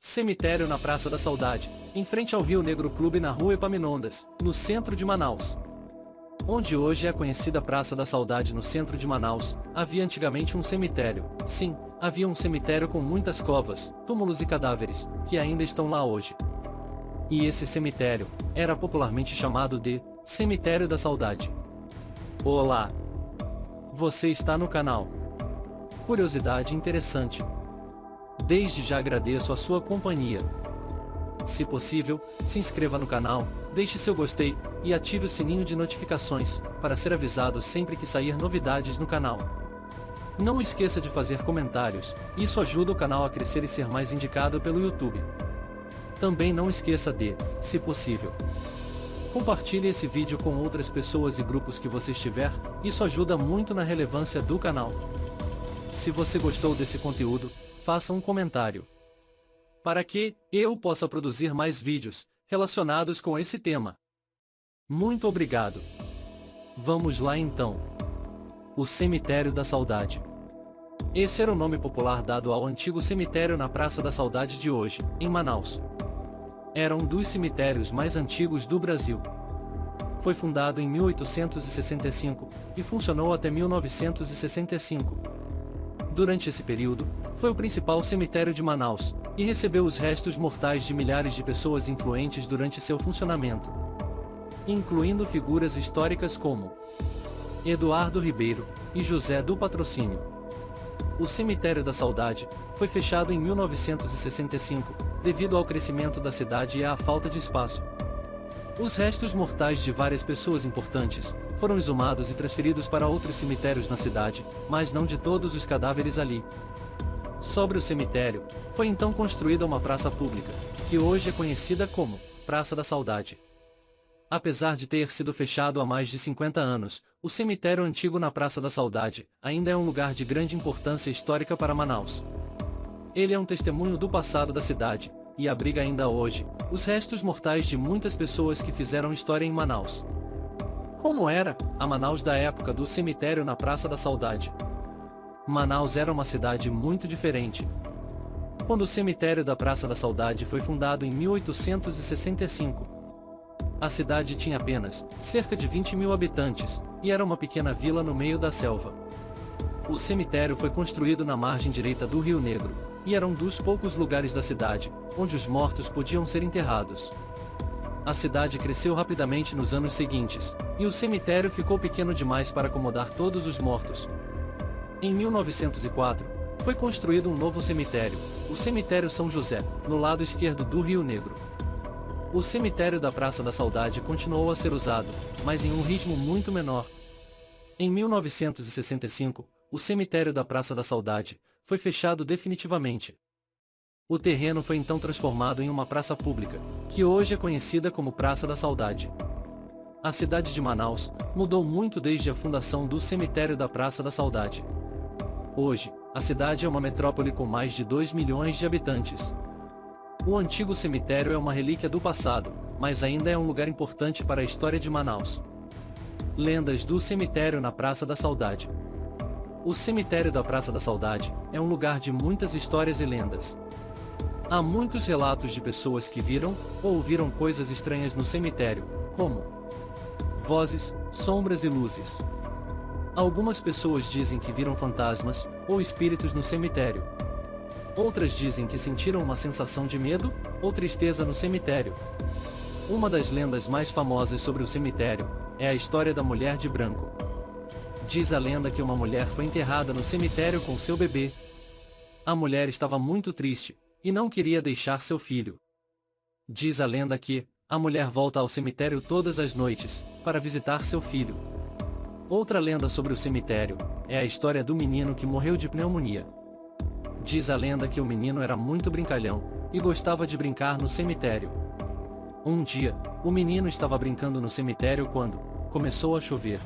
Cemitério na Praça da Saudade, em frente ao Rio Negro Clube na Rua Epaminondas, no centro de Manaus. Onde hoje é a conhecida Praça da Saudade no centro de Manaus, havia antigamente um cemitério. Sim, havia um cemitério com muitas covas, túmulos e cadáveres, que ainda estão lá hoje. E esse cemitério era popularmente chamado de Cemitério da Saudade. Olá! Você está no canal. Curiosidade interessante. Desde já agradeço a sua companhia. Se possível, se inscreva no canal, deixe seu gostei, e ative o sininho de notificações, para ser avisado sempre que sair novidades no canal. Não esqueça de fazer comentários, isso ajuda o canal a crescer e ser mais indicado pelo YouTube. Também não esqueça de, se possível, compartilhe esse vídeo com outras pessoas e grupos que você estiver, isso ajuda muito na relevância do canal. Se você gostou desse conteúdo, faça um comentário, para que eu possa produzir mais vídeos relacionados com esse tema. Muito obrigado. Vamos lá então. O Cemitério da Saudade. Esse era o nome popular dado ao antigo cemitério na Praça da Saudade de hoje, em Manaus. Era um dos cemitérios mais antigos do Brasil. Foi fundado em 1865 e funcionou até 1965. Durante esse período, foi o principal cemitério de Manaus, e recebeu os restos mortais de milhares de pessoas influentes durante seu funcionamento, incluindo figuras históricas como Eduardo Ribeiro e José do Patrocínio. O Cemitério da Saudade foi fechado em 1965, devido ao crescimento da cidade e à falta de espaço. Os restos mortais de várias pessoas importantes foram exumados e transferidos para outros cemitérios na cidade, mas não de todos os cadáveres ali. Sobre o cemitério, foi então construída uma praça pública, que hoje é conhecida como Praça da Saudade. Apesar de ter sido fechado há mais de 50 anos, o cemitério antigo na Praça da Saudade ainda é um lugar de grande importância histórica para Manaus. Ele é um testemunho do passado da cidade, e abriga ainda hoje os restos mortais de muitas pessoas que fizeram história em Manaus. Como era a Manaus da época do cemitério na Praça da Saudade? Manaus era uma cidade muito diferente. Quando o cemitério da Praça da Saudade foi fundado em 1865, a cidade tinha apenas cerca de 20 mil habitantes, e era uma pequena vila no meio da selva. O cemitério foi construído na margem direita do Rio Negro, e era um dos poucos lugares da cidade onde os mortos podiam ser enterrados. A cidade cresceu rapidamente nos anos seguintes, e o cemitério ficou pequeno demais para acomodar todos os mortos. Em 1904, foi construído um novo cemitério, o Cemitério São José, no lado esquerdo do Rio Negro. O cemitério da Praça da Saudade continuou a ser usado, mas em um ritmo muito menor. Em 1965, o cemitério da Praça da Saudade foi fechado definitivamente. O terreno foi então transformado em uma praça pública, que hoje é conhecida como Praça da Saudade. A cidade de Manaus mudou muito desde a fundação do cemitério da Praça da Saudade. Hoje, a cidade é uma metrópole com mais de 2 milhões de habitantes. O antigo cemitério é uma relíquia do passado, mas ainda é um lugar importante para a história de Manaus. Lendas do cemitério na Praça da Saudade. O cemitério da Praça da Saudade é um lugar de muitas histórias e lendas. Há muitos relatos de pessoas que viram ou ouviram coisas estranhas no cemitério, como vozes, sombras e luzes. Algumas pessoas dizem que viram fantasmas ou espíritos no cemitério. Outras dizem que sentiram uma sensação de medo ou tristeza no cemitério. Uma das lendas mais famosas sobre o cemitério é a história da mulher de branco. Diz a lenda que uma mulher foi enterrada no cemitério com seu bebê. A mulher estava muito triste e não queria deixar seu filho. Diz a lenda que a mulher volta ao cemitério todas as noites para visitar seu filho. Outra lenda sobre o cemitério é a história do menino que morreu de pneumonia. Diz a lenda que o menino era muito brincalhão e gostava de brincar no cemitério. Um dia, o menino estava brincando no cemitério quando começou a chover.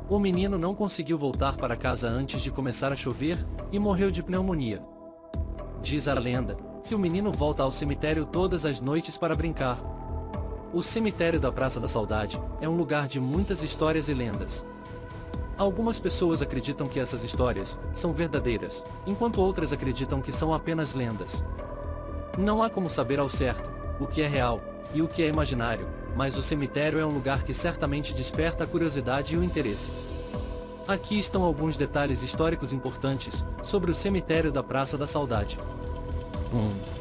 O menino não conseguiu voltar para casa antes de começar a chover e morreu de pneumonia. Diz a lenda que o menino volta ao cemitério todas as noites para brincar. O cemitério da Praça da Saudade é um lugar de muitas histórias e lendas. Algumas pessoas acreditam que essas histórias são verdadeiras, enquanto outras acreditam que são apenas lendas. Não há como saber ao certo o que é real e o que é imaginário, mas o cemitério é um lugar que certamente desperta a curiosidade e o interesse. Aqui estão alguns detalhes históricos importantes sobre o cemitério da Praça da Saudade. 1.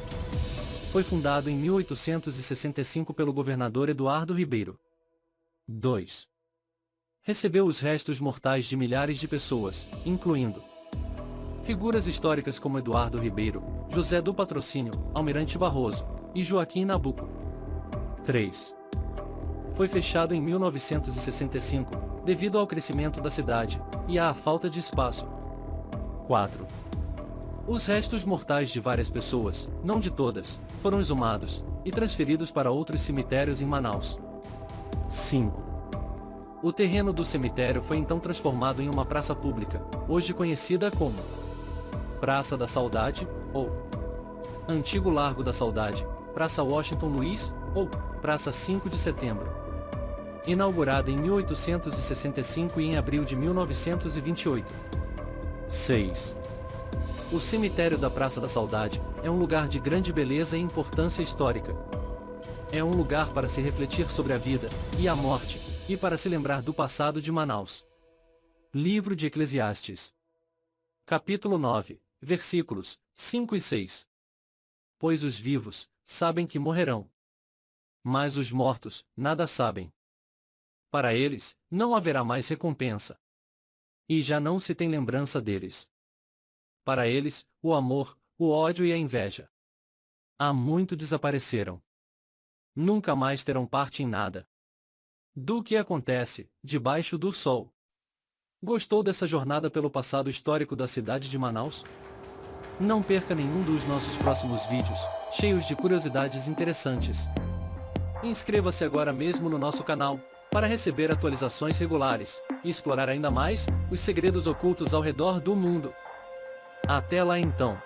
Foi fundado em 1865 pelo governador Eduardo Ribeiro. 2. Recebeu os restos mortais de milhares de pessoas, incluindo figuras históricas como Eduardo Ribeiro, José do Patrocínio, Almirante Barroso e Joaquim Nabuco. 3. Foi fechado em 1965, devido ao crescimento da cidade e à falta de espaço. 4. Os restos mortais de várias pessoas, não de todas, foram exumados e transferidos para outros cemitérios em Manaus. 5. O terreno do cemitério foi então transformado em uma praça pública, hoje conhecida como Praça da Saudade, ou Antigo Largo da Saudade, Praça Washington Luiz, ou Praça 5 de Setembro. Inaugurada em 1865 e em abril de 1928. 6. O cemitério da Praça da Saudade é um lugar de grande beleza e importância histórica. É um lugar para se refletir sobre a vida e a morte, e para se lembrar do passado de Manaus. Livro de Eclesiastes. Capítulo 9, versículos 5 e 6. Pois os vivos sabem que morrerão, mas os mortos nada sabem. Para eles não haverá mais recompensa, e já não se tem lembrança deles. Para eles, o amor, o ódio e a inveja há muito desapareceram. Nunca mais terão parte em nada do que acontece debaixo do sol. Gostou dessa jornada pelo passado histórico da cidade de Manaus? Não perca nenhum dos nossos próximos vídeos, cheios de curiosidades interessantes. Inscreva-se agora mesmo no nosso canal, para receber atualizações regulares, e explorar ainda mais os segredos ocultos ao redor do mundo. Até lá então!